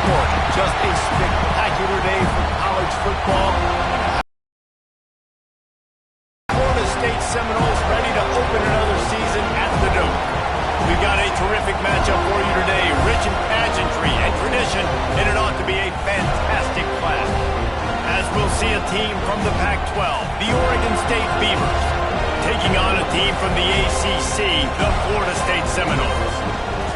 morning. Just a spectacular day for college football. Florida State Seminoles ready to open another season at the Dome. We've got a terrific matchup for you today, rich in pageantry and tradition, and it ought to be a fantastic clash. As we'll see a team from the Pac-12, the Oregon State Beavers, taking on a team from the ACC, the Florida State Seminoles.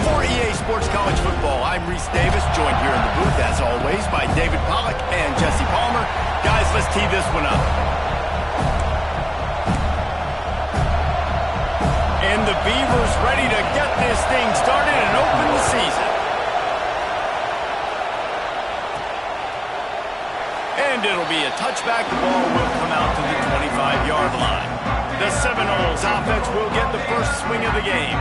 For EA Sports College Football, I'm Reese Davis, joined here in the booth, as always, by David Pollack and Jesse Palmer. Guys, let's tee this one up. And the Beavers ready to get this thing started and open the season. And it'll be a touchback. The ball will come out to the 25-yard line. The Seminoles offense will get the first swing of the game.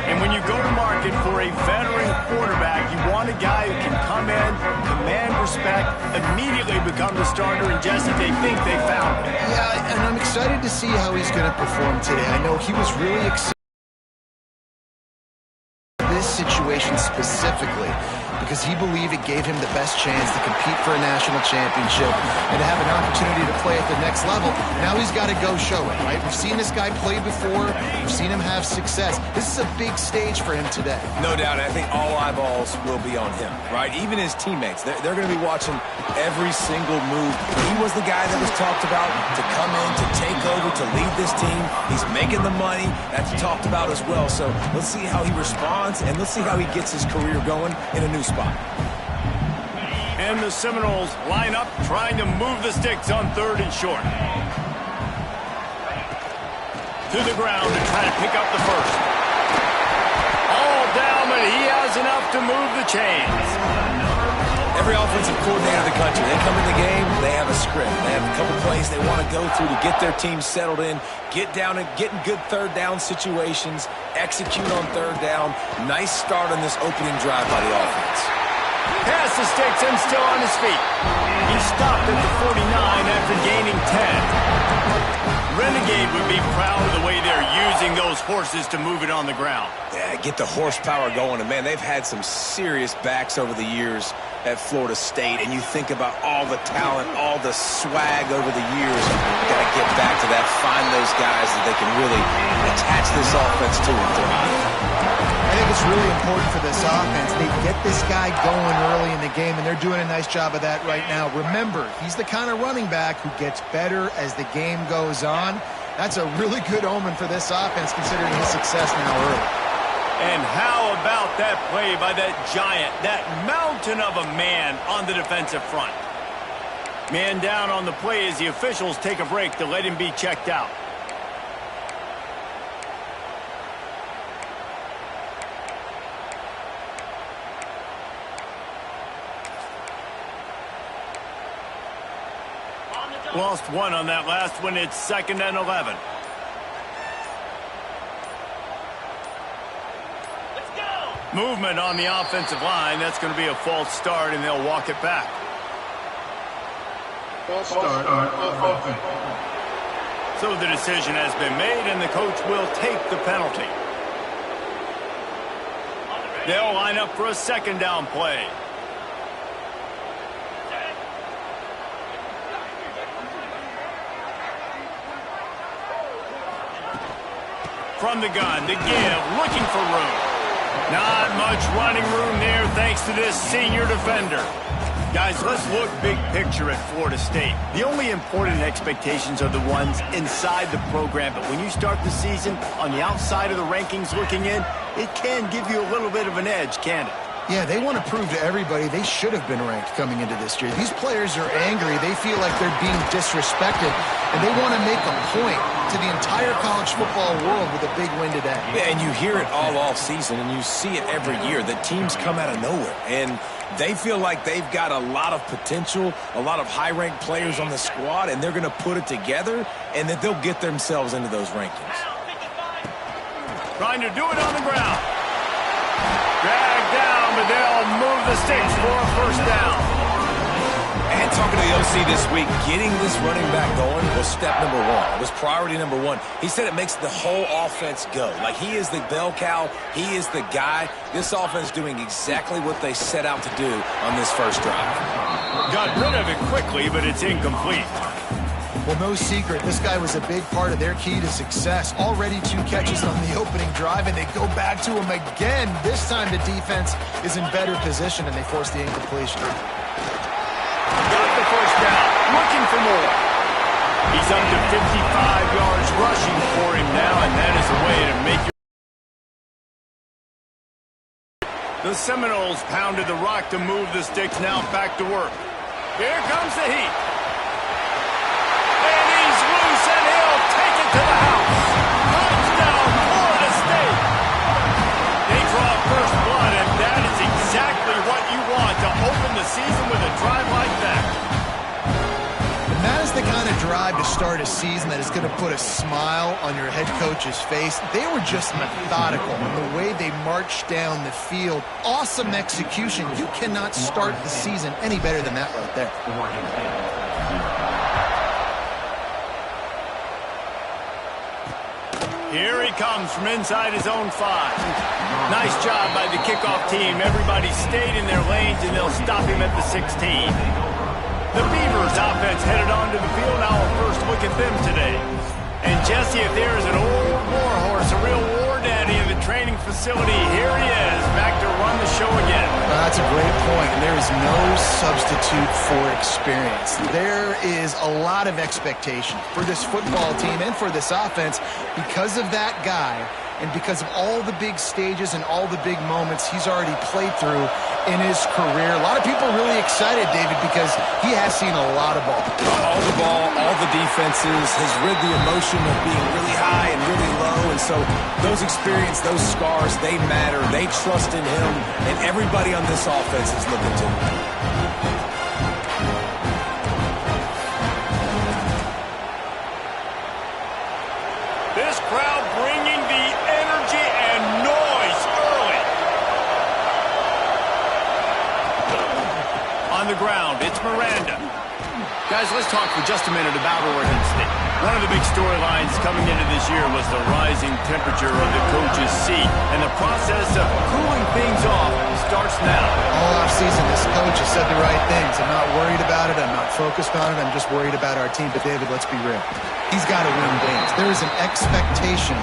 And when you go to market for a veteran quarterback, you want a guy who can come in, command respect, immediately become the starter, and Jesse, they think they found it. Yeah, and I'm excited to see how he's going to perform today. I know he was really excited this situation specifically because he believed it gave him the best chance to compete for a national championship and to have an opportunity to play at the next level. Now he's got to go show it, right? We've seen this guy play before. We've seen him have success. This is a big stage for him today. No doubt. I think all eyeballs will be on him, right? Even his teammates. They're going to be watching every single move. He was the guy that was talked about to come in, to take over, to lead this team. He's making the money. That's talked about as well. So let's see how he responds, and let's see how he gets his career going in a new spot. And the Seminoles line up, trying to move the sticks on 3rd and short. To the ground to try to pick up the first. All down, but he has enough to move the chains. Every offensive coordinator in the country, they come in the game, they have a script. They have a couple plays they want to go through to get their team settled in, get down and get in good third down situations, execute on 3rd down. Nice start on this opening drive by the offense. Past the sticks and still on his feet. He stopped at the 49 after gaining 10. Renegade would be proud of the way they're using those horses to move it on the ground. Yeah, get the horsepower going. And, man, they've had some serious backs over the years at Florida State. And you think about all the talent, all the swag over the years. You've got to get back to that, find those guys that they can really attach this offense to and thrive. I think it's really important for this offense. They get this guy going early in the game, and they're doing a nice job of that right now. Remember, he's the kind of running back who gets better as the game goes on. That's a really good omen for this offense, considering his success now early. And how about that play by that giant, that mountain of a man on the defensive front? Man down on the play as the officials take a break to let him be checked out. Lost one on that last one. It's 2nd and 11. Let's go. Movement on the offensive line. That's going to be a false start, and they'll walk it back. False start. So the decision has been made, and the coach will take the penalty. They'll line up for a 2nd down play. From the gun to give, looking for room. Not much running room there thanks to this senior defender. Guys, let's look big picture at Florida State. The only important expectations are the ones inside the program, but when you start the season on the outside of the rankings looking in, it can give you a little bit of an edge, can't it? Yeah, they want to prove to everybody they should have been ranked coming into this year. These players are angry. They feel like they're being disrespected, and they want to make a point to the entire college football world with a big win today. Yeah, and you hear it all season, and you see it every year. The teams come out of nowhere, and they feel like they've got a lot of potential, a lot of high-ranked players on the squad, and they're going to put it together, and that they'll get themselves into those rankings. Trying to do it on the ground. Dragged down, but they'll move the sticks for a 1st down. And talking to the OC this week, getting this running back going was step number one. It was priority number one. He said it makes the whole offense go. Like, he is the bell cow. He is the guy. This offense doing exactly what they set out to do on this first drive. Got rid of it quickly, but it's incomplete. Well, no secret, this guy was a big part of their key to success. Already 2 catches on the opening drive, and they go back to him again. This time the defense is in better position, and they force the incompletion. Got the first down, looking for more. He's up to 55 yards rushing for him now, and that is a way to make your... The Seminoles pounded the rock to move the sticks, now back to work. Here comes the heat. And he's loose, and he'll take it to the house. Touchdown, Florida State. They draw first blood, and that is exactly what you want to open the season with a drive like that. And that is the kind of drive to start a season that is going to put a smile on your head coach's face. They were just methodical in the way they marched down the field. Awesome execution. You cannot start the season any better than that right there. Here he comes from inside his own 5. Nice job by the kickoff team. Everybody stayed in their lanes, and they'll stop him at the 16. The Beavers offense headed onto the field. Now a first look at them today. And Jesse, if there is an old warhorse, a real war daddy in the training facility, here he is, back to run the show again. That's a great point, and there is no substitute for experience. There is a lot of expectation for this football team and for this offense because of that guy and because of all the big stages and all the big moments he's already played through in his career. A lot of people are really excited, David, because he has seen a lot of ball. All the ball, all the defenses, has rid the emotion of being really high and really low. And so those experience, those scars, they matter. They trust in him, and everybody on this offense is looking to him. This crowd bringing the energy and noise early. On the ground, it's Miranda. Guys, let's talk for just a minute about Oregon State. One of the big storylines coming into this year was the rising temperature of the coach's seat, and the process of cooling things off starts now. All offseason, this coach has said the right things. I'm not worried about it. I'm not focused on it. I'm just worried about our team. But, David, let's be real. He's got to win games. There is an expectation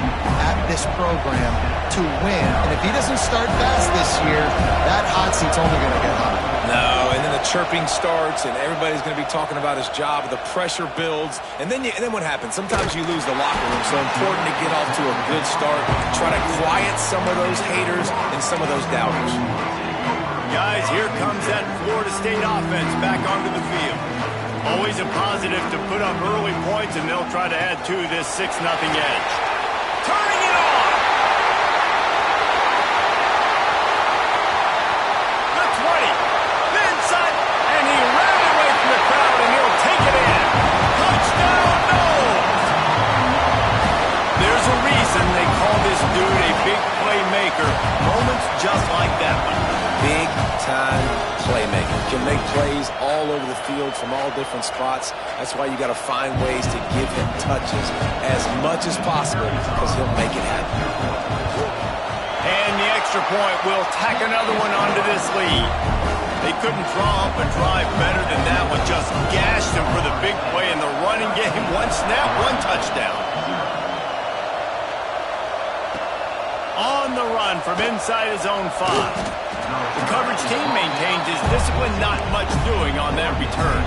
at this program to win. And if he doesn't start fast this year, that hot seat's only going to get hotter. No, and then the chirping starts, and everybody's going to be talking about his job. The pressure builds, and then what happens? Sometimes you lose the locker room, so important to get off to a good start. Try to quiet some of those haters and some of those doubters. Guys, here comes that Florida State offense back onto the field. Always a positive to put up early points, and they'll try to add to this 6-0 edge. Turning it on! The 20! Inside, and he ran away from the crowd, and he'll take it in. Touchdown, no! There's a reason they call this dude a big playmaker. Moments just like that one. Big-time playmaker. Can make plays all over the field from all different spots. That's why you got to find ways to give him touches as much as possible because he'll make it happen. And the extra point will tack another one onto this lead. They couldn't draw up a drive better than that one. Just gashed him for the big play in the running game. One snap, one touchdown. On the run from inside his own 5. The coverage team maintains his discipline, not much doing on that return.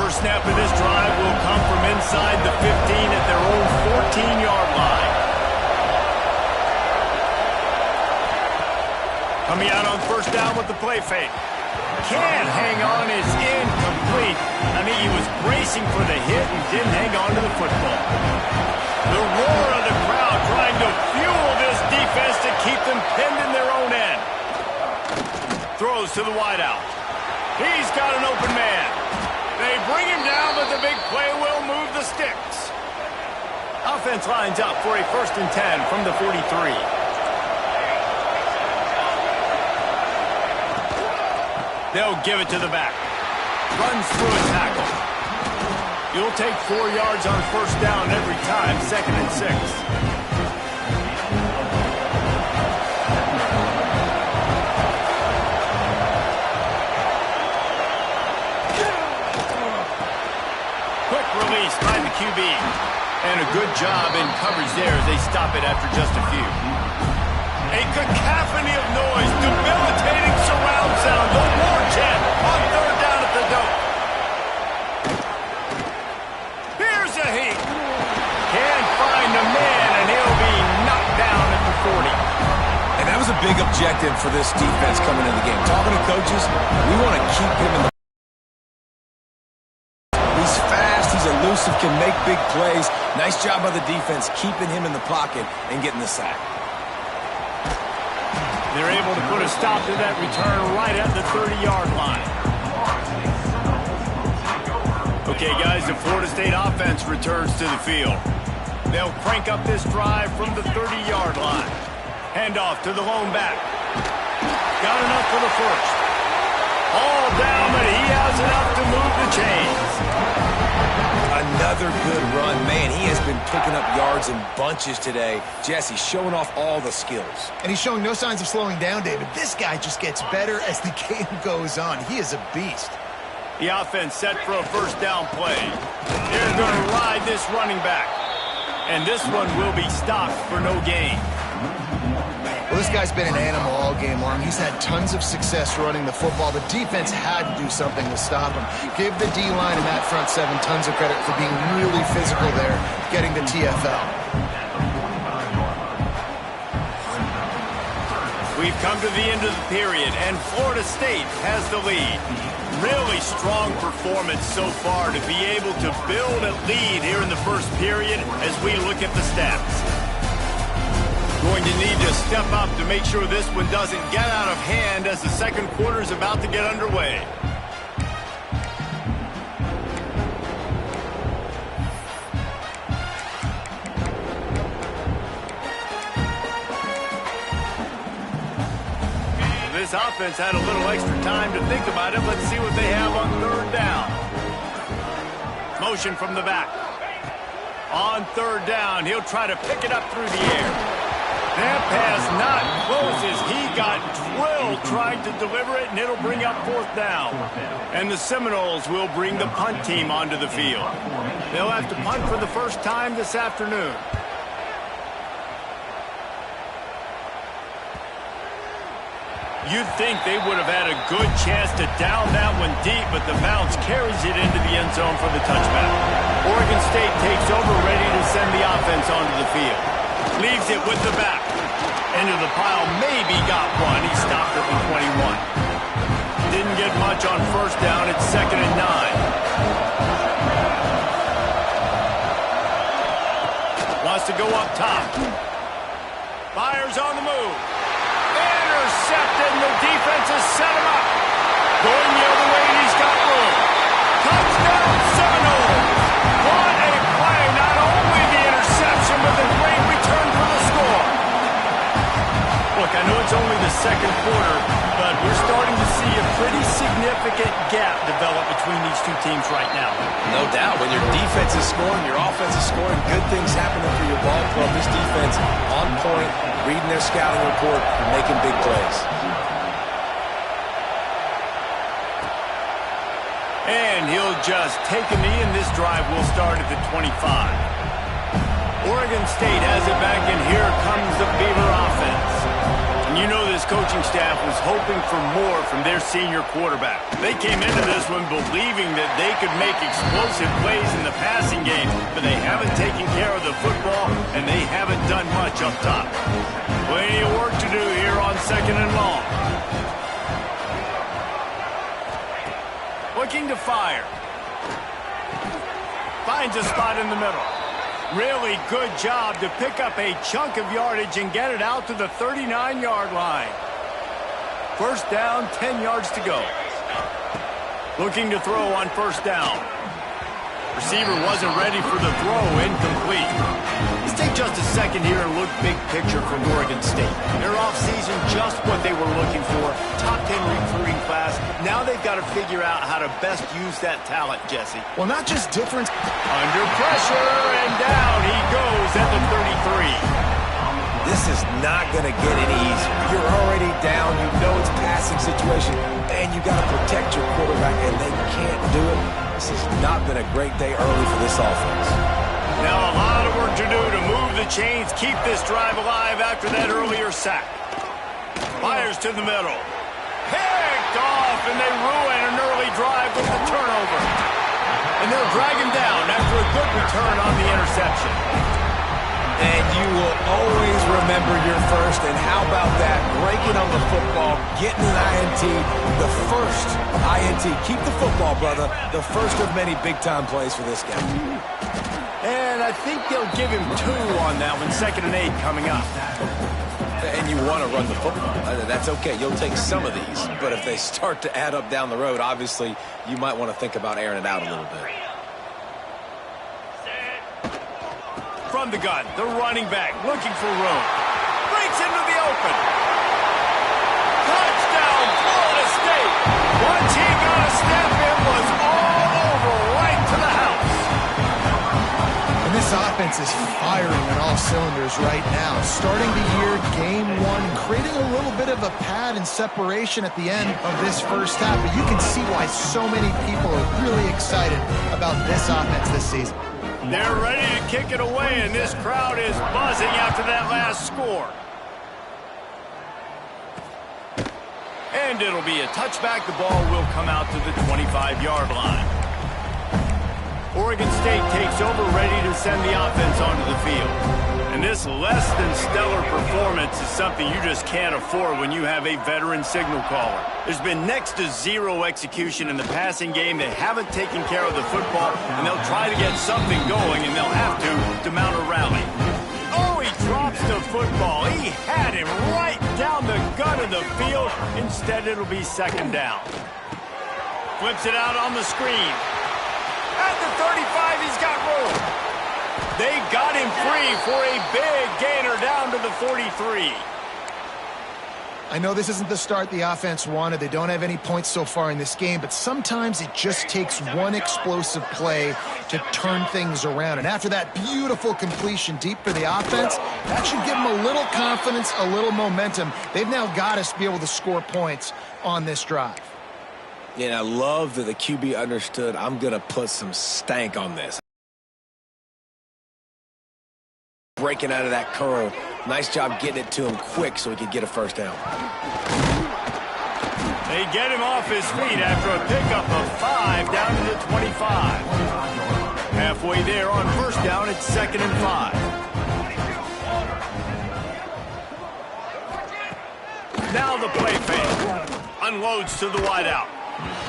First snap of this drive will come from inside the 15 at their own 14-yard line. Coming out on first down with the play fake. Can't hang on, it's incomplete. I mean, he was bracing for the hit and didn't hang on to the football. The roar of the crowd trying to fuel this defense to keep them pinned in their own end. Throws to the wideout. He's got an open man. They bring him down, but the big play will move the sticks. Offense lines up for a 1st and 10 from the 43. They'll give it to the back. runs through a tackle. You'll take 4 yards on first down every time, 2nd and 6. Quick release by the QB. And a good job in coverage there as they stop it after just a few. A cacophony of noise, debilitating surround sound. The war chant on 3rd down at the dope. Here's a heat. Can't find a man, and he'll be knocked down at the 40. And that was a big objective for this defense coming into the game. Talking to coaches, we want to keep him in the... He's fast, he's elusive, can make big plays. Nice job by the defense keeping him in the pocket and getting the sack. They're able to put a stop to that return right at the 30-yard line. Okay, guys, the Florida State offense returns to the field. They'll crank up this drive from the 30-yard line. Handoff to the lone back. Got enough for the first. All down, but he has enough to move the chains. Another good run. Man, he has been picking up yards in bunches today. Jesse showing off all the skills. And he's showing no signs of slowing down, David. This guy just gets better as the game goes on. He is a beast. The offense set for a first down play. They're going to ride this running back. And this one will be stopped for no gain. Well, this guy's been an animal all game long. He's had tons of success running the football. The defense had to do something to stop him. Give the D-line and that front seven tons of credit for being really physical there, getting the TFL. We've come to the end of the period, and Florida State has the lead. Really strong performance so far to be able to build a lead here in the first period as we look at the stats. Going to need to step up to make sure this one doesn't get out of hand as the second quarter is about to get underway. This offense had a little extra time to think about it. Let's see what they have on 3rd down. Motion from the back. On 3rd down, he'll try to pick it up through the air. That pass not close as he got drilled trying to deliver it, and it'll bring up 4th down. And the Seminoles will bring the punt team onto the field. They'll have to punt for the first time this afternoon. You'd think they would have had a good chance to down that one deep, but the bounce carries it into the end zone for the touchback. Oregon State takes over, ready to send the offense onto the field. Leaves it with the back. Into the pile, maybe got one. He stopped at the 21. Didn't get much on first down. It's 2nd and 9. Wants to go up top. Fires on the move. Intercepted, and the defense has set him up. Going the other way, and he's got room. Touchdown, Seminoles. What a play. Not only the interception, but the great return for the score. Look, I know it's only the second quarter, but we're starting to see a pretty significant gap develop between these two teams right now. No doubt. When your defense is scoring, your offense is scoring, good things happening for your ball club. This defense on point, reading their scouting report, and making big plays. And he'll just take a knee, and this drive will start at the 25. Oregon State has it back, and here comes the Beaver offense. And you know this coaching staff was hoping for more from their senior quarterback. They came into this one believing that they could make explosive plays in the passing game, but they haven't taken care of the football, and they haven't done much up top. Plenty of work to do here on 2nd and long. Looking to fire. Finds a spot in the middle. Really good job to pick up a chunk of yardage and get it out to the 39-yard line. First down, 10 yards to go. Looking to throw on first down. Receiver wasn't ready for the throw, incomplete. Let's take just a second here and look big picture from Oregon State. Their offseason, just what they were looking for. Top 10 recruiting class. Now Now they've got to figure out how to best use that talent, Jesse. Well, not just difference. Under pressure, and down he goes at the 33. This is not going to get any easier. You're already down. You know it's a passing situation, and you got to protect your quarterback, and they can't do it. This has not been a great day early for this offense. Now a lot of work to do to move the chains, keep this drive alive after that earlier sack. Fires to the middle. Picked off, and they ruin an early drive with the turnover. And they'll drag him down after a good return on the interception. And you will always remember your first. And how about that? Breaking on the football, getting an INT, the first INT. Keep the football, brother. The first of many big-time plays for this guy. And I think they'll give him 2 on that one. 2nd and 8 coming up. And you want to run the football. That's okay. You'll take some of these. But if they start to add up down the road, obviously, you might want to think about airing it out a little bit. From the gun, the running back looking for room. Breaks into the open. Touchdown, Florida State. Once he got a step, it was all over right to the house. And this offense is firing on all cylinders right now. Starting the year, game 1, creating a little bit of a pad and separation at the end of this first half. But you can see why so many people are really excited about this offense this season. They're ready to kick it away, and this crowd is buzzing after that last score. And it'll be a touchback. The ball will come out to the 25-yard line. Oregon State takes over, ready to send the offense onto the field. And this less than stellar performance is something you just can't afford when you have a veteran signal caller. There's been next to zero execution in the passing game. They haven't taken care of the football, and they'll try to get something going, and they'll have to mount a rally. Oh, he drops the football. He had him right down the gut of the field. Instead, it'll be 2nd down. Flips it out on the screen. At the 35, he's got room. They got him free for a big gainer down to the 43. I know this isn't the start the offense wanted. They don't have any points so far in this game, but sometimes it just takes one explosive play to turn things around. And after that beautiful completion deep for the offense, that should give them a little confidence, a little momentum. They've now got us to be able to score points on this drive. Yeah, and I love that the QB understood, I'm going to put some stank on this. Breaking out of that curl. Nice job getting it to him quick so he could get a first down. They get him off his feet after a pickup of 5 down to the 25. Halfway there on first down, it's 2nd and 5. Now the play fake. Unloads to the wideout.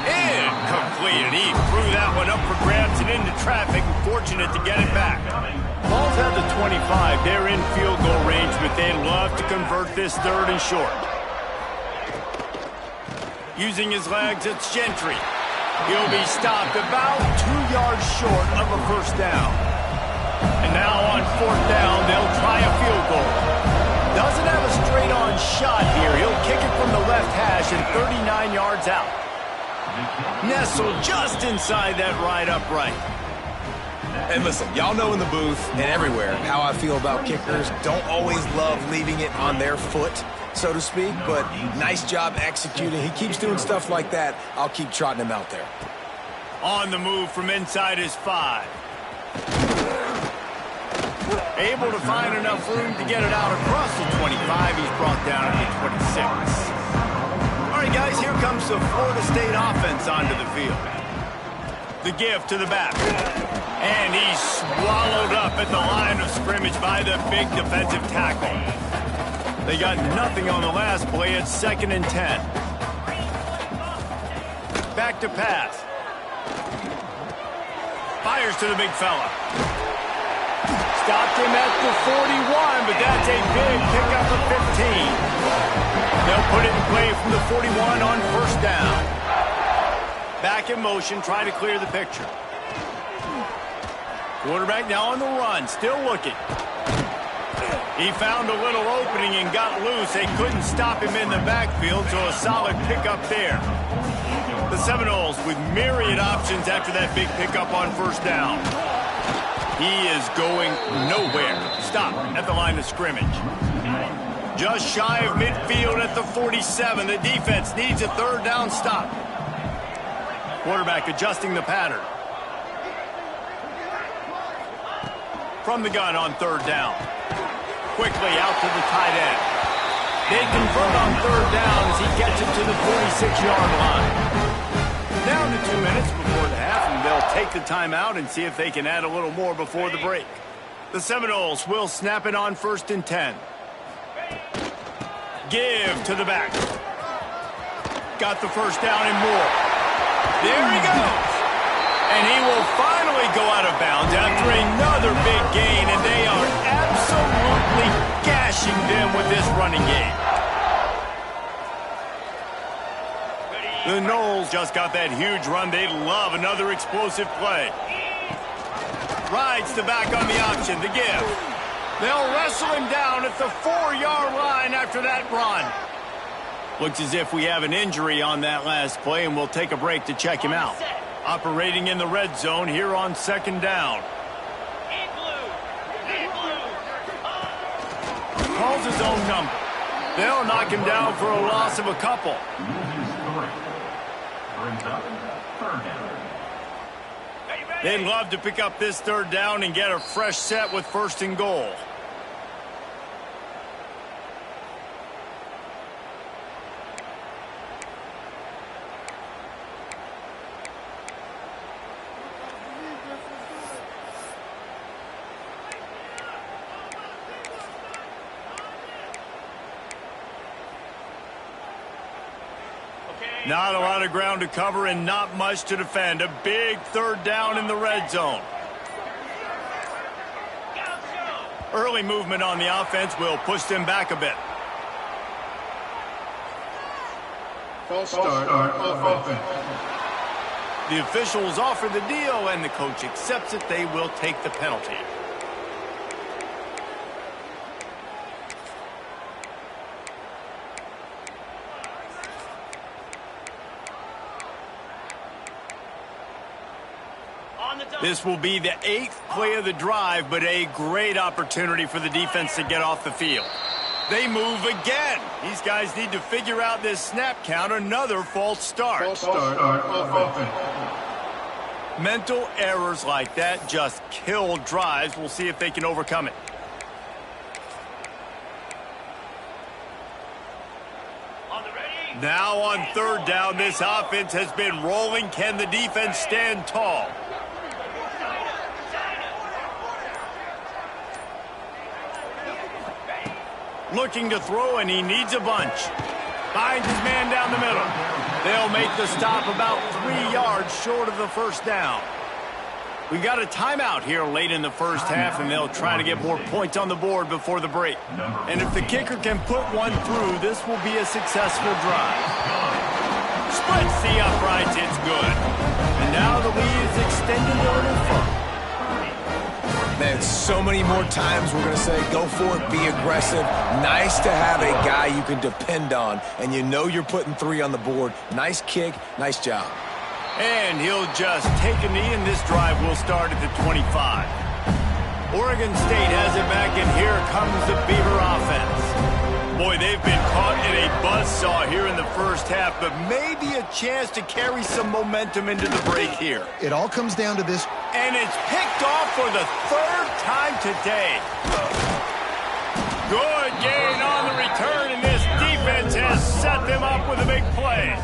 Incomplete, and he threw that one up for grabs and into traffic. Fortunate to get it back. Ball's at the 25. They're in field goal range, but they'd love to convert this 3rd and short. Using his legs, it's Gentry. He'll be stopped about 2 yards short of a first down. And now on 4th down, they'll try a field goal. Doesn't have a straight-on shot here. He'll kick it from the left hash and 39 yards out. Nestled just inside that right upright. And listen, y'all know in the booth and everywhere how I feel about kickers. Don't always love leaving it on their foot, so to speak, but nice job executing. He keeps doing stuff like that. I'll keep trotting him out there. On the move from inside his 5. Able to find enough room to get it out across the 25. He's brought down at the 26. All right, guys, here comes the Florida State offense onto the field. The give to the back. And he's swallowed up at the line of scrimmage by the big defensive tackle. They got nothing on the last play. It's 2nd and 10. Back to pass. Fires to the big fella. Stopped him at the 41, but that's a big pickup of 15. They'll put it in play from the 41 on first down. Back in motion, trying to clear the picture. Quarterback now on the run, still looking. He found a little opening and got loose. They couldn't stop him in the backfield, so a solid pickup there. The Seminoles with myriad options after that big pickup on first down. He is going nowhere. Stop at the line of scrimmage. Just shy of midfield at the 47. The defense needs a third down stop. Quarterback adjusting the pattern. From the gun on third down. Quickly out to the tight end. They convert on third down as he gets it to the 46-yard line. Down to 2 minutes before the half, and they'll take the timeout and see if they can add a little more before the break. The Seminoles will snap it on 1st and 10. Give to the back. Got the first down and more. There he goes. And he will finally go out of bounds after another big gain, and they are absolutely gashing them with this running game. The Noles just got that huge run. They love another explosive play. Rides the back on the option, the give. They'll wrestle him down at the 4-yard line after that run. Looks as if we have an injury on that last play, and we'll take a break to check him out. Operating in the red zone here on 2nd down. Calls his own number. They'll knock him down for a loss of a couple. They'd love to pick up this third down and get a fresh set with 1st and goal. Not a lot of ground to cover and not much to defend. A big third down in the red zone. Early movement on the offense will push them back a bit. False start on offense. The officials offer the deal, and the coach accepts it. They will take the penalty. This will be the 8th play of the drive, but a great opportunity for the defense to get off the field. They move again. These guys need to figure out this snap count. Another false start. False start on offense. Mental errors like that just kill drives. We'll see if they can overcome it. Now on third down, this offense has been rolling. Can the defense stand tall? Looking to throw, and he needs a bunch. Finds his man down the middle. They'll make the stop about 3 yards short of the first down. We got a timeout here late in the first half, and they'll try to get more points on the board before the break. And if the kicker can put one through, this will be a successful drive. Splits the uprights, it's good. And now the lead is extended a little further. Man, so many more times we're going to say, go for it, be aggressive. Nice to have a guy you can depend on, and you know you're putting 3 on the board. Nice kick, nice job. And he'll just take a knee, and this drive will start at the 25. Oregon State has it back, and here comes the Beaver offense. Boy, they've been caught in a buzzsaw here in the first half, but maybe a chance to carry some momentum into the break here. It all comes down to this. And it's picked off for the 3rd time today. Good gain on the return, and this defense has set them up with a big play.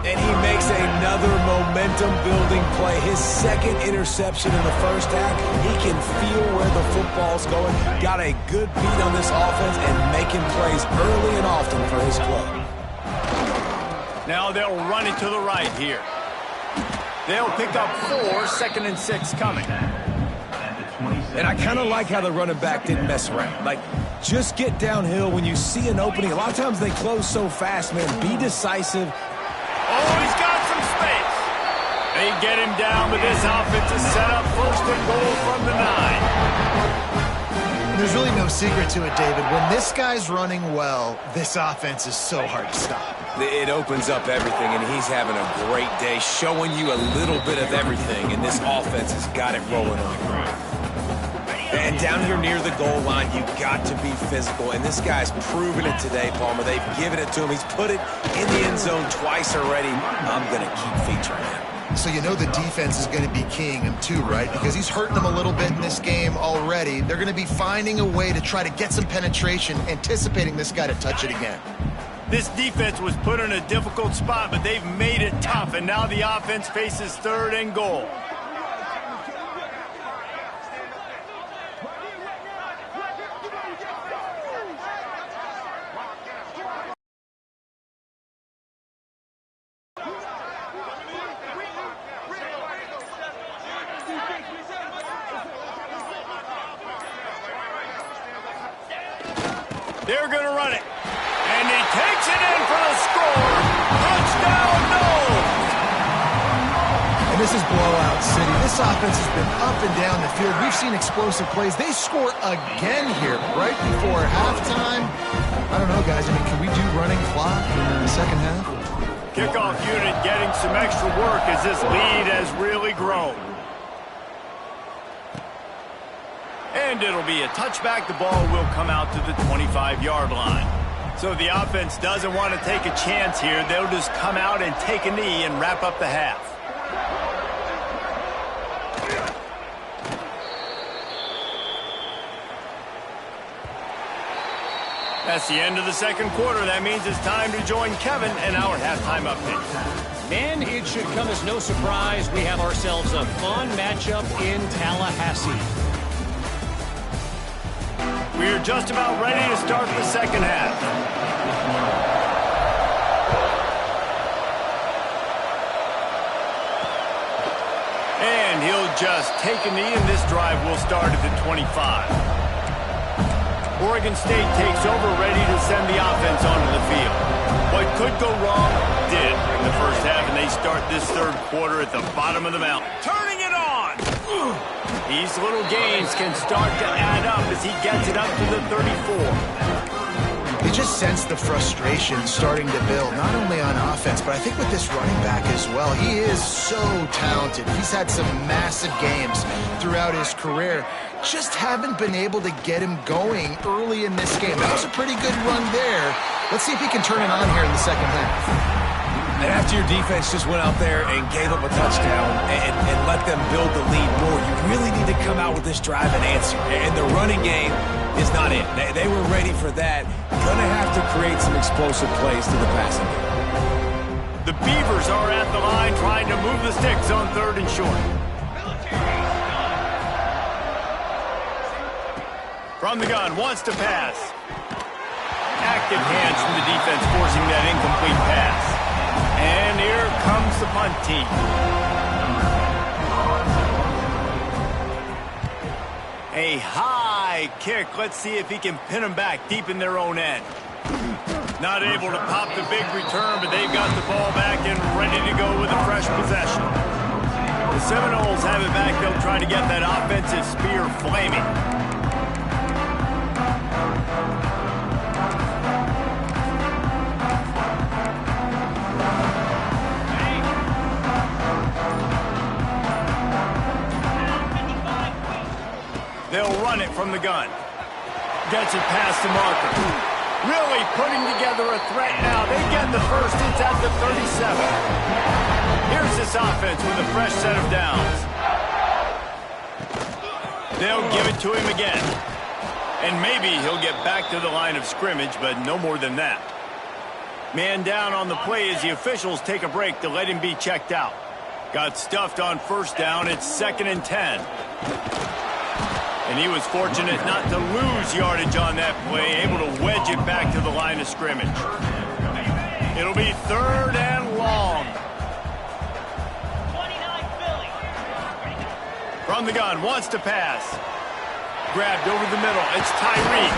And he makes another momentum-building play. His 2nd interception in the first half. He can feel where the football's going. Got a good beat on this offense and making plays early and often for his club. Now they'll run it to the right here. They'll pick up 4, 2nd and 6 coming. And I kind of like how the running back didn't mess around. Like, just get downhill when you see an opening. A lot of times they close so fast, man. Be decisive. Oh, he's got some space. They get him down, but this offense is set up 1st and goal from the 9. There's really no secret to it, David. When this guy's running well, this offense is so hard to stop. It opens up everything, and he's having a great day, showing you a little bit of everything, and this offense has got it rolling on. And down here near the goal line, you've got to be physical, and this guy's proven it today, Palmer. They've given it to him. He's put it in the end zone twice already. I'm going to keep featuring him. So you know the defense is going to be keying him too, right? Because he's hurting them a little bit in this game already. They're going to be finding a way to try to get some penetration, anticipating this guy to touch it again. This defense was put in a difficult spot, but they've made it tough, and now the offense faces 3rd and goal. They're going to run it. And he takes it in for the score. Touchdown, Knowles. And this is blowout city. This offense has been up and down the field. We've seen explosive plays. They score again here right before halftime. I don't know, guys. I mean, can we do running clock in the second half? Kickoff unit getting some extra work as this lead has really grown. And it'll be a touchback. The ball will come out to the 25-yard line. So the offense doesn't want to take a chance here. They'll just come out and take a knee and wrap up the half. That's the end of the second quarter. That means it's time to join Kevin and our halftime update. And it should come as no surprise. We have ourselves a fun matchup in Tallahassee. We are just about ready to start the second half. And he'll just take a knee, and this drive will start at the 25. Oregon State takes over, ready to send the offense onto the field. What could go wrong did in the first half, and they start this third quarter at the bottom of the mountain. Turning it on! These little gains can start to add up as he gets it up to the 34. You just sense the frustration starting to build, not only on offense, but I think with this running back as well. He is so talented. He's had some massive games throughout his career. Just haven't been able to get him going early in this game. That was a pretty good run there. Let's see if he can turn it on here in the second half. And after your defense just went out there and gave up a touchdown and let them build the lead more, you really need to come out with this drive and answer. And the running game is not it. They were ready for that. Going to have to create some explosive plays to the passing game. The Beavers are at the line trying to move the sticks on 3rd and short. From the gun, wants to pass. Active hands from the defense forcing that incomplete pass. And here comes the punt team. A high kick. Let's see if he can pin them back deep in their own end. Not able to pop the big return, but they've got the ball back and ready to go with a fresh possession. The Seminoles have it back. They'll try to get that offensive spear flaming. They'll run it from the gun. Gets it past the marker. Really putting together a threat now. They get the first. It's at the 37. Here's this offense with a fresh set of downs. They'll give it to him again. And maybe he'll get back to the line of scrimmage, but no more than that. Man down on the play as the officials take a break to let him be checked out. Got stuffed on first down. It's 2nd and 10. And he was fortunate not to lose yardage on that play, able to wedge it back to the line of scrimmage. It'll be 3rd and long. From the gun, wants to pass. Grabbed over the middle. It's Tyreek.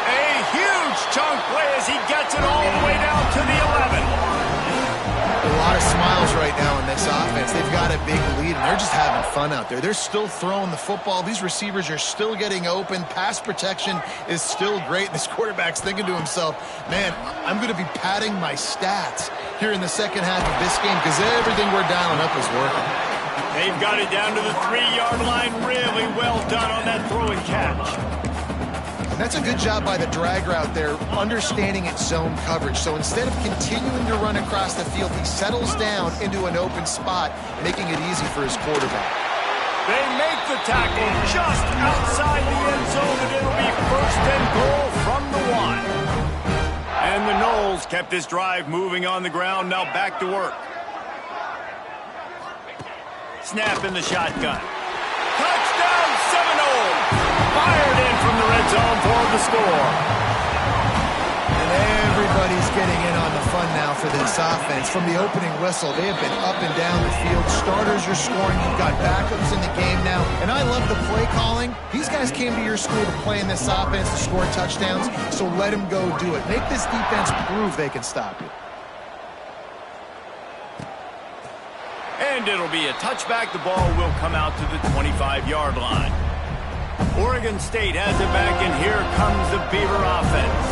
A huge chunk play as he gets it all the way down to the 11. A lot of smiles right now in on this offense. They've got a big lead, and they're just having fun out there. They're still throwing the football. These receivers are still getting open. Pass protection is still great. This quarterback's thinking to himself, man, I'm going to be padding my stats here in the second half of this game because everything we're dialing up is working. They've got it down to the 3-yard line. Really well done on that throw and catch. And that's a good job by the drag route there, understanding its zone coverage. So instead of continuing to run across the field, he settles down into an open spot, making it easy for his quarterback. They make the tackle just outside the end zone, and it'll be 1st and goal from the 1. And the Noles kept this drive moving on the ground. Now back to work. Snap in the shotgun. Touchdown Seminoles! Fired in from the red zone for the score. And everybody's getting in on the fun now for this offense. From the opening whistle, they have been up and down the field. Starters are scoring. You've got backups in the game now. And I love the play calling. These guys came to your school to play in this offense to score touchdowns, so let them go do it. Make this defense prove they can stop you. And it'll be a touchback. The ball will come out to the 25-yard line. Oregon State has it back, and here comes the Beaver offense.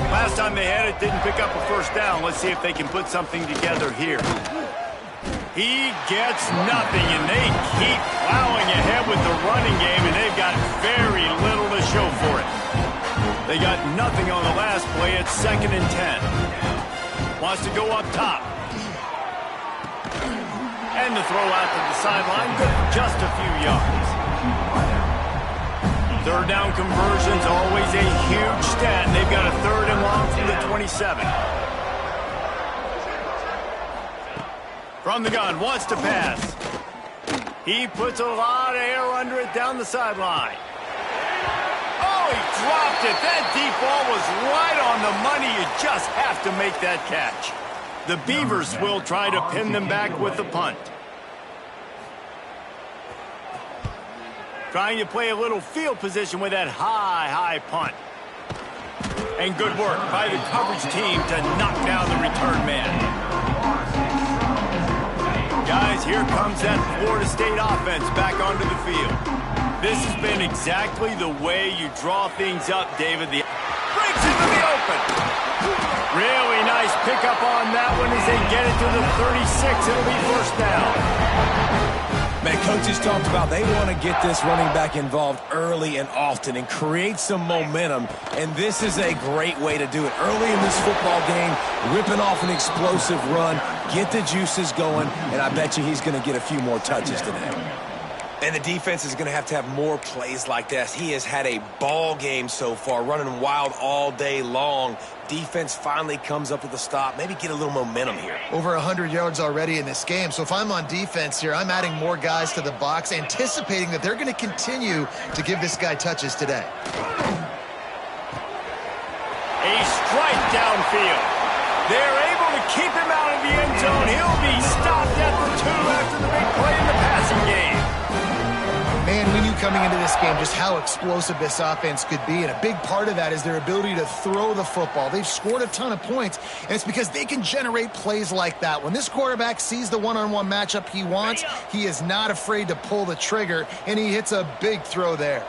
Last time they had it, didn't pick up a first down. Let's see if they can put something together here. He gets nothing, and they keep plowing ahead with the running game, and they've got very little to show for it. They got nothing on the last play. It's 2nd and 10. Wants to go up top. And the throw out to the sideline, good for just a few yards. 3rd down conversions, always a huge stat. They've got a 3rd and long from the 27. From the gun, wants to pass. He puts a lot of air under it down the sideline. Oh, he dropped it. That deep ball was right on the money. You just have to make that catch. The Beavers will try to pin them back with the punt. Trying to play a little field position with that high punt. And good work by the coverage team to knock down the return man. Guys, here comes that Florida State offense back onto the field. This has been exactly the way you draw things up, David. The breaks into the open. Really nice pickup on that one as they get it to the 36. It'll be 1st down. Man, coaches talked about they want to get this running back involved early and often and create some momentum, and this is a great way to do it. Early in this football game, ripping off an explosive run, get the juices going, and I bet you he's going to get a few more touches today. And the defense is going to have more plays like this. He has had a ball game so far, running wild all day long. Defense finally comes up with a stop. Maybe get a little momentum here. Over 100 yards already in this game. So if I'm on defense here, I'm adding more guys to the box, anticipating that they're going to continue to give this guy touches today. A strike downfield. They're able to keep him out of the end zone. He'll be stopped at the 2 after the big play in the passing game. Man, we knew coming into this game just how explosive this offense could be, and a big part of that is their ability to throw the football. They've scored a ton of points, and it's because they can generate plays like that. When this quarterback sees the one-on-one matchup he wants, he is not afraid to pull the trigger, and he hits a big throw there.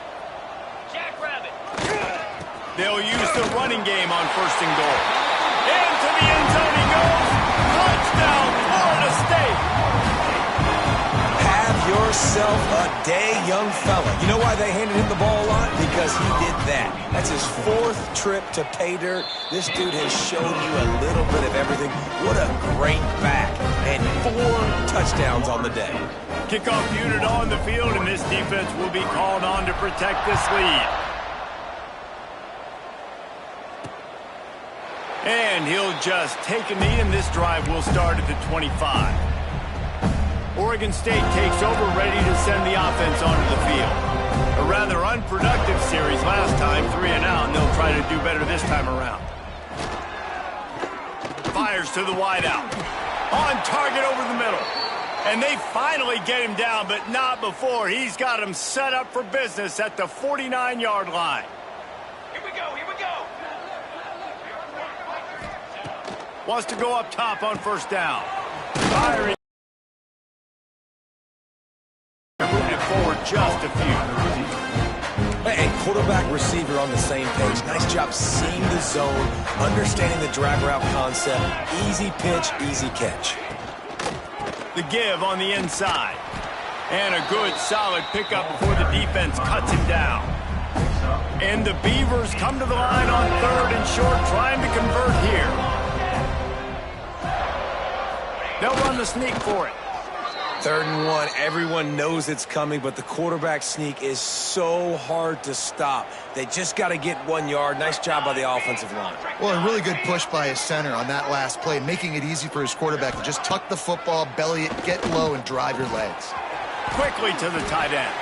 They'll use the running game on 1st and goal. Into the end zone he goes. Touchdown, Florida State. Yourself a day, young fella. You know why they handed him the ball a lot? Because he did that. That's his 4th trip to pay dirt. This dude has shown you a little bit of everything. What a great back. And 4 touchdowns on the day. Kickoff unit on the field, and this defense will be called on to protect this lead. And he'll just take a knee, and this drive will start at the 25. Oregon State takes over, ready to send the offense onto the field. A rather unproductive series last time, 3 and out, and they'll try to do better this time around. Fires to the wideout. On target over the middle. And they finally get him down, but not before. He's got him set up for business at the 49-yard line. Here we go, here we go. Wants to go up top on 1st down. Firing. forward just a few. Hey, quarterback, receiver on the same page. Nice job seeing the zone, understanding the drag route concept. Easy pitch, easy catch. The give on the inside. And a good, solid pickup before the defense cuts him down. And the Beavers come to the line on 3rd and short, trying to convert here. They'll run the sneak for it. 3rd and 1. Everyone knows it's coming, but the quarterback sneak is so hard to stop. They just got to get 1 yard. Nice job by the offensive line. Well, a really good push by his center on that last play, making it easy for his quarterback to just tuck the football, belly it, get low, and drive your legs. Quickly to the tight end.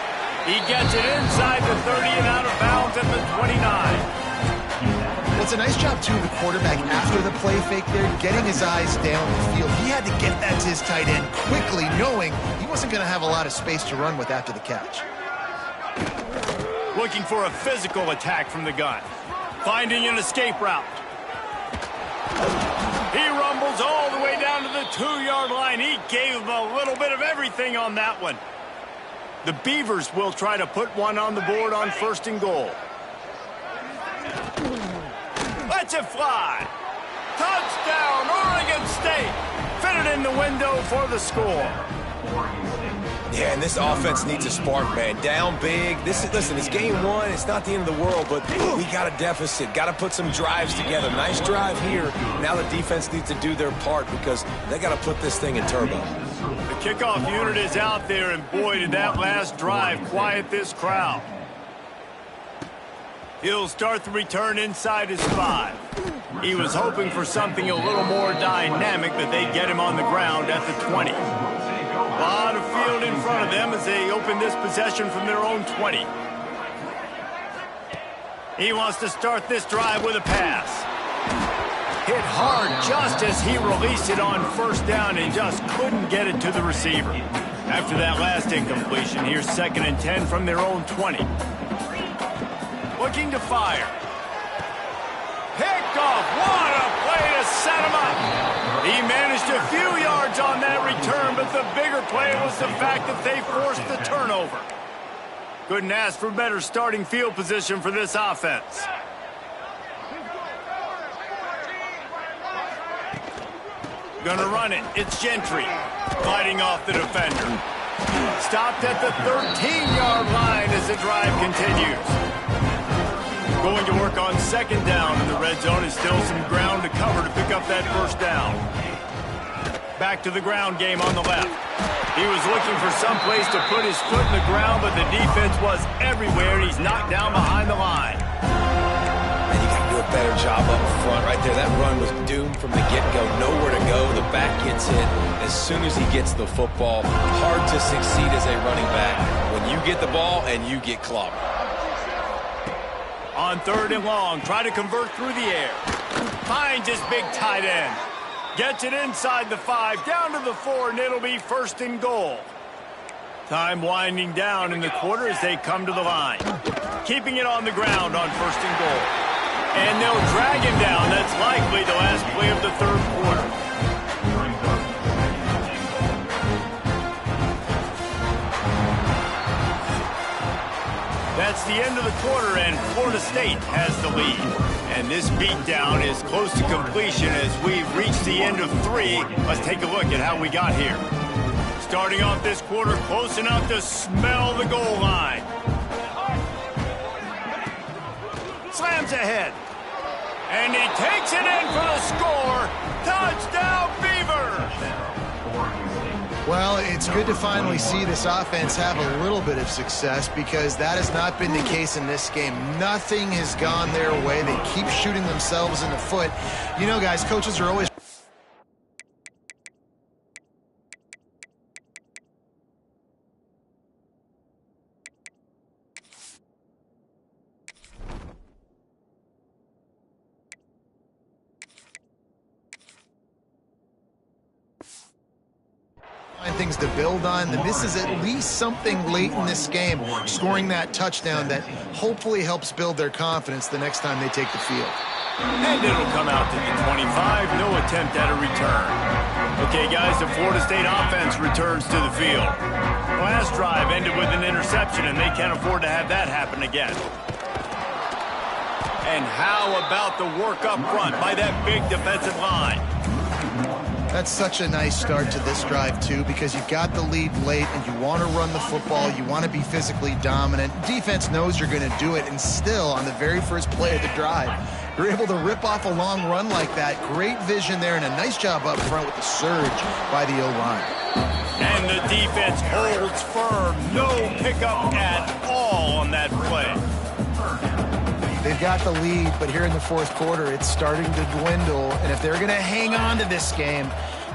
He gets it inside the 30 and out of bounds at the 29. Well, it's a nice job, too, of the quarterback after the play fake there, getting his eyes down the field. He had to get that to his tight end quickly, knowing he wasn't going to have a lot of space to run with after the catch. Looking for a physical attack from the gun. Finding an escape route. He rumbles all the way down to the 2-yard line. He gave him a little bit of everything on that one. The Beavers will try to put one on the board on 1st and goal. Lets it fly. Touchdown, Oregon State. Fitted in the window for the score. Yeah, and this offense needs a spark, man. Down big. Listen, it's game 1. It's not the end of the world, but we got a deficit. Got to put some drives together. Nice drive here. Now the defense needs to do their part because they got to put this thing in turbo. The kickoff unit is out there, and boy, did that last drive quiet this crowd. He'll start the return inside his 5. He was hoping for something a little more dynamic, but they get him on the ground at the 20. A lot of field in front of them as they open this possession from their own 20. He wants to start this drive with a pass. Hit hard just as he released it on 1st down and just couldn't get it to the receiver. After that last incompletion, here's 2nd and 10 from their own 20. Looking to fire. Picked off. What a play to set him up. He managed a few yards on that return, but the bigger play was the fact that they forced the turnover. Couldn't ask for better starting field position for this offense. Gonna run it. It's Gentry. Fighting off the defender. Stopped at the 13-yard line as the drive continues. Going to work on 2nd down, and the red zone is still some ground to cover to pick up that 1st down. Back to the ground game on the left. He was looking for some place to put his foot in the ground, but the defense was everywhere, and he's knocked down behind the line. And you got to do a better job up front right there. That run was doomed from the get-go. Nowhere to go. The back gets hit as soon as he gets the football. Hard to succeed as a running back when you get the ball and you get clobbered. On 3rd and long, try to convert through the air. Finds his big tight end. Gets it inside the 5, down to the 4, and it'll be 1st and goal. Time winding down in the quarter as they come to the line. Keeping it on the ground on 1st and goal. And they'll drag him down. That's likely the last play of the 3rd quarter. That's the end of the quarter, and Florida State has the lead. And this beatdown is close to completion as we've reached the end of 3. Let's take a look at how we got here. Starting off this quarter close enough to smell the goal line. Slams ahead. And he takes it in for the score. Touchdown, Beavers! Well, it's good to finally see this offense have a little bit of success because that has not been the case in this game. Nothing has gone their way. They keep shooting themselves in the foot. You know, guys, coaches are always things to build on, and this is at least something late in this game, scoring that touchdown that hopefully helps build their confidence the next time they take the field. And it'll come out to the 25, no attempt at a return. Okay, guys, the Florida State offense returns to the field. Last drive ended with an interception, and they can't afford to have that happen again. And how about the work up front by that big defensive line? That's such a nice start to this drive, too, because you've got the lead late and you want to run the football. You want to be physically dominant. Defense knows you're going to do it, and still, on the very first play of the drive, you're able to rip off a long run like that. Great vision there, and a nice job up front with the surge by the O-line. And the defense holds firm. No pickup at all on that play. They've got the lead, but here in the fourth quarter, it's starting to dwindle. And if they're going to hang on to this game,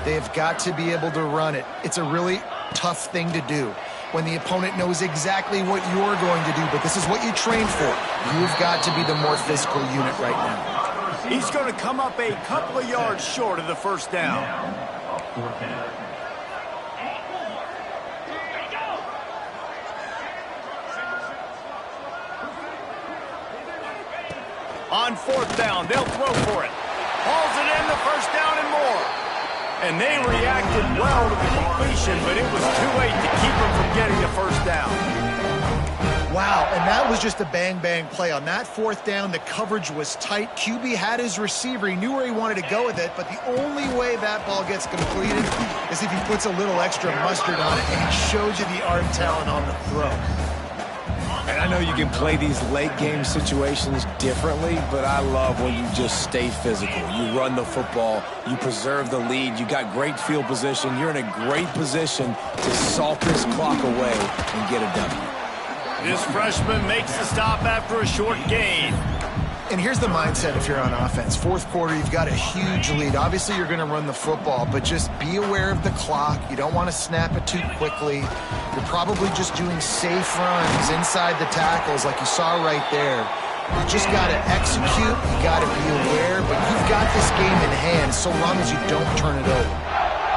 they've got to be able to run it. It's a really tough thing to do when the opponent knows exactly what you're going to do, but this is what you train for. You've got to be the more physical unit right now. He's going to come up a couple of yards short of the first down. On fourth down, they'll throw for it. Hauls it in, the first down and more. And they reacted well to the completion, but it was too late to keep them from getting the first down. Wow, and that was just a bang-bang play. On that fourth down, the coverage was tight. QB had his receiver. He knew where he wanted to go with it, but the only way that ball gets completed is if he puts a little extra mustard on it, and he showed you the arm talent on the throw. And I know you can play these late-game situations differently, but I love when you just stay physical. You run the football, you preserve the lead, you got great field position, you're in a great position to salt this clock away and get a W. This freshman makes the stop after a short gain. And here's the mindset if you're on offense. Fourth quarter, you've got a huge lead. Obviously, you're going to run the football, but just be aware of the clock. You don't want to snap it too quickly. You're probably just doing safe runs inside the tackles like you saw right there. You just got to execute. You got to be aware, but you've got this game in hand so long as you don't turn it over.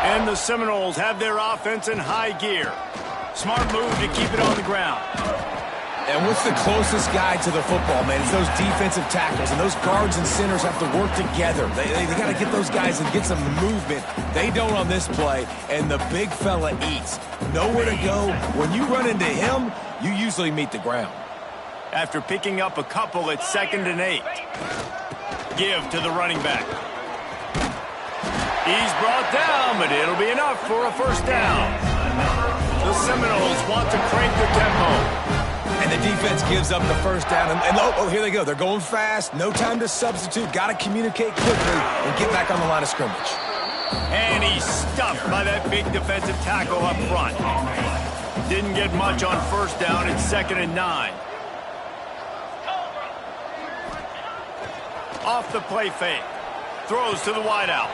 And the Seminoles have their offense in high gear. Smart move to keep it on the ground. And what's the closest guy to the football, man? It's those defensive tackles, and those guards and centers have to work together. They got to get those guys and get some movement. They don't on this play, and the big fella eats. Nowhere to go. When you run into him, you usually meet the ground. After picking up a couple, it's 2nd and 8. Give to the running back. He's brought down, but it'll be enough for a first down. The Seminoles want to crank the tempo. And the defense gives up the first down. And oh, here they go. They're going fast. No time to substitute. Got to communicate quickly and get back on the line of scrimmage. And he's stuffed by that big defensive tackle up front. Didn't get much on first down. It's 2nd and 9. Off the play fake. Throws to the wideout.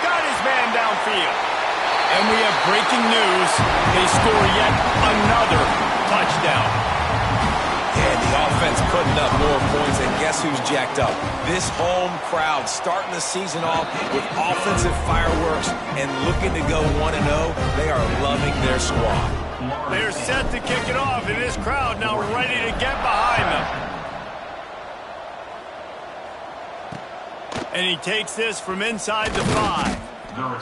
Got his man downfield. And we have breaking news. They score yet another touchdown. And the offense putting up more points, and guess who's jacked up? This home crowd starting the season off with offensive fireworks and looking to go 1-0. They are loving their squad. They're set to kick it off, and this crowd now ready to get behind them. And he takes this from inside the 5.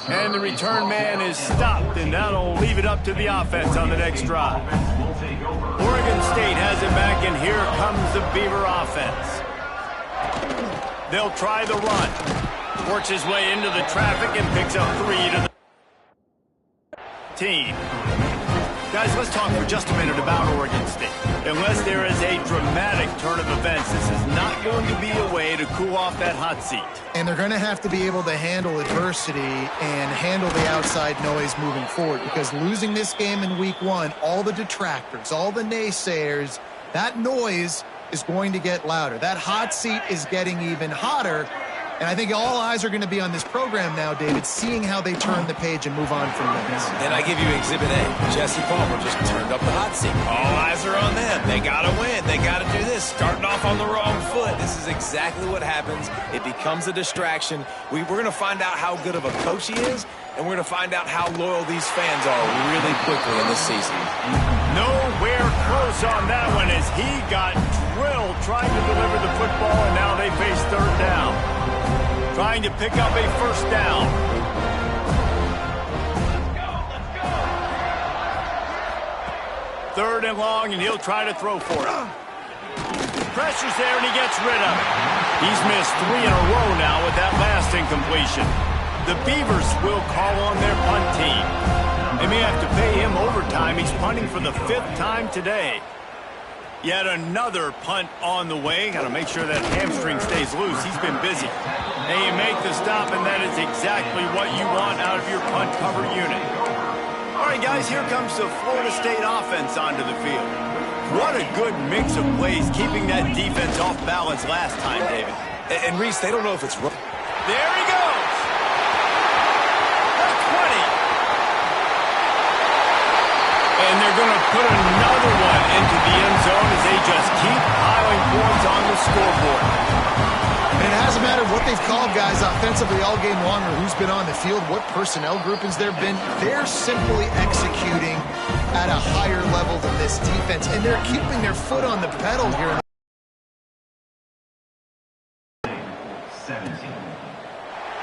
And the return man is stopped, and that'll leave it up to the offense on the next drive. Oregon State has it back, and here comes the Beaver offense. They'll try the run. Works his way into the traffic and picks up 3 to the team. Guys, let's talk for just a minute about Oregon State. Unless there is a dramatic turn of events, this is not going to be a way to cool off that hot seat. And they're going to have to be able to handle adversity and handle the outside noise moving forward, because losing this game in week 1, all the detractors, all the naysayers, that noise is going to get louder. That hot seat is getting even hotter. And I think all eyes are going to be on this program now, David, seeing how they turn the page and move on from this. And I give you Exhibit A. Jesse Palmer just turned up the hot seat. All eyes are on them. They got to win. They got to do this. Starting off on the wrong foot. This is exactly what happens. It becomes a distraction. We're going to find out how good of a coach he is, and we're going to find out how loyal these fans are really quickly in this season. Nowhere close on that one as he got drilled trying to deliver the football, and now they face 3rd down. Trying to pick up a first down. 3rd and long, and he'll try to throw for it. Pressure's there, and he gets rid of it. He's missed 3 in a row now with that last incompletion. The Beavers will call on their punt team. They may have to pay him overtime. He's punting for the 5th time today. Yet another punt on the way. Got to make sure that hamstring stays loose. He's been busy. And you make the stop, and that is exactly what you want out of your punt cover unit. All right, guys, here comes the Florida State offense onto the field. What a good mix of plays, keeping that defense off balance last time, David. And Reese, they don't know if it's wrong. There he goes. At 20. And they're going to put another one into the end zone as they just keep piling points on the scoreboard. And it hasn't mattered what they've called, guys, offensively all game long, or who's been on the field, what personnel groupings there have been. They're simply executing at a higher level than this defense, and they're keeping their foot on the pedal here.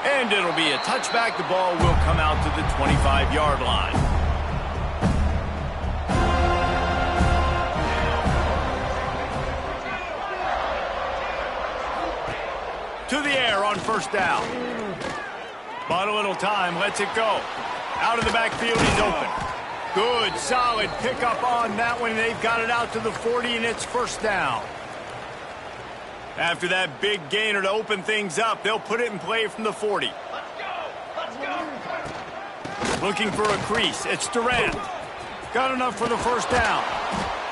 And it'll be a touchback. The ball will come out to the 25-yard line. To the air on 1st down. Bought a little time, lets it go. Out of the backfield, he's open. Good, solid pickup on that one. They've got it out to the 40, and it's 1st down. After that big gainer to open things up, they'll put it in play from the 40. Let's go! Looking for a crease. It's Durant. Got enough for the 1st down.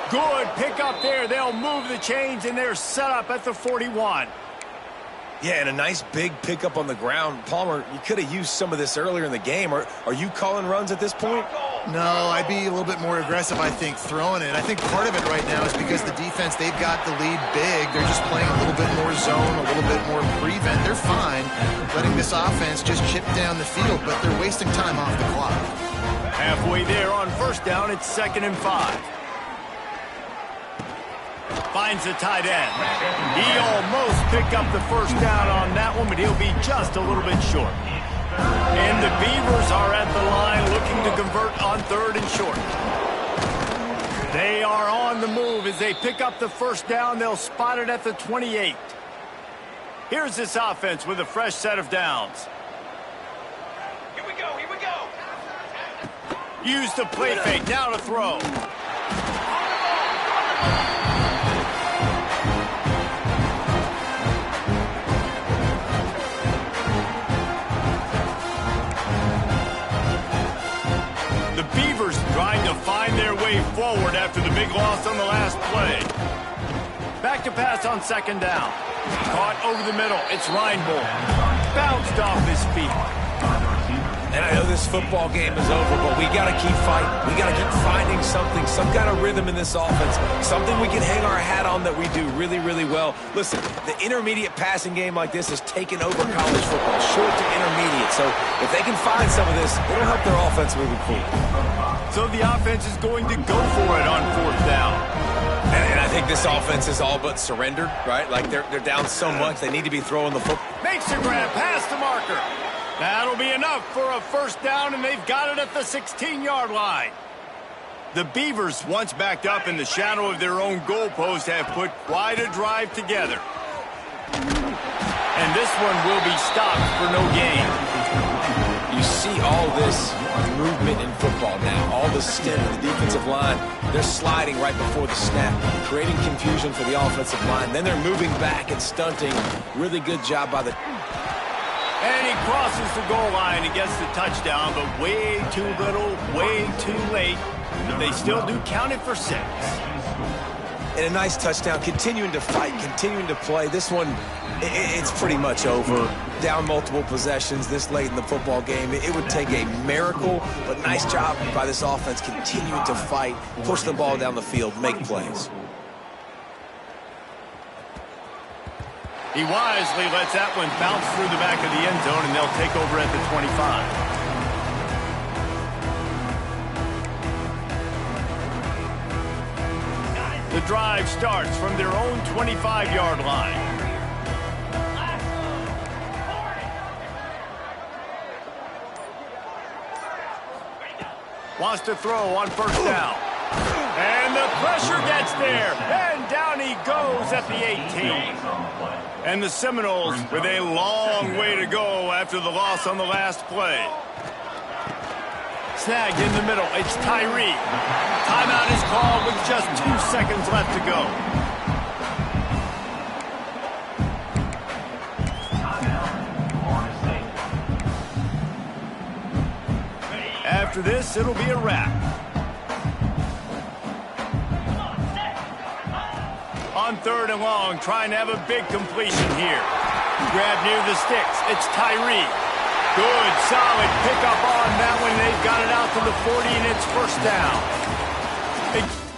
Good pickup there. They'll move the chains, and they're set up at the 41. Yeah, and a nice big pickup on the ground. Palmer, you could have used some of this earlier in the game. Are you calling runs at this point? No, I'd be a little bit more aggressive, I think, throwing it. I think part of it right now is because the defense, they've got the lead big. They're just playing a little bit more zone, a little bit more prevent. They're fine letting this offense just chip down the field, but they're wasting time off the clock. Halfway there on 1st down, it's 2nd and 5. Finds the tight end. He almost picked up the 1st down on that one, but he'll be just a little bit short. And the Beavers are at the line looking to convert on 3rd and short. They are on the move as they pick up the 1st down. They'll spot it at the 28. Here's this offense with a fresh set of downs. Here we go, here we go. Use the play fake, now to throw. The Beavers trying to find their way forward after the big loss on the last play. Back to pass on 2nd down. Caught over the middle. It's Reinbold. Bounced off his feet. And I know this football game is over, but we got to keep fighting. We got to keep finding something, some kind of rhythm in this offense, something we can hang our hat on that we do really, really well. Listen, the intermediate passing game like this has taken over college football, short to intermediate. So if they can find some of this, it'll help their offense moving forward. So the offense is going to go for it on 4th down. And I think this offense is all but surrendered, right? Like they're down so much, they need to be throwing the football. Makes the grab, past the marker. That'll be enough for a 1st down, and they've got it at the 16-yard line. The Beavers, once backed up in the shadow of their own goalpost, have put quite a drive together. And this one will be stopped for no gain. You see all this movement in football now, all the stint of the defensive line. They're sliding right before the snap, creating confusion for the offensive line. Then they're moving back and stunting. Really good job by the... And he crosses the goal line and gets the touchdown, but way too little, way too late. But they still do count it for 6. And a nice touchdown, continuing to fight, continuing to play. This one, it's pretty much over. Down multiple possessions this late in the football game. It would take a miracle, but nice job by this offense continuing to fight, push the ball down the field, make plays. He wisely lets that one bounce through the back of the end zone, and they'll take over at the 25. The drive starts from their own 25-yard line. Wants to throw on 1st down. And the pressure gets there. And down he goes at the 18. And the Seminoles with a long way to go after the loss on the last play. Snagged in the middle. It's Tyree. Timeout is called with just 2 seconds left to go. After this, it'll be a wrap. On 3rd and long, trying to have a big completion here. Grab near the sticks. It's Tyree. Good, solid pickup on that one. They've got it out to the 40, and it's first down.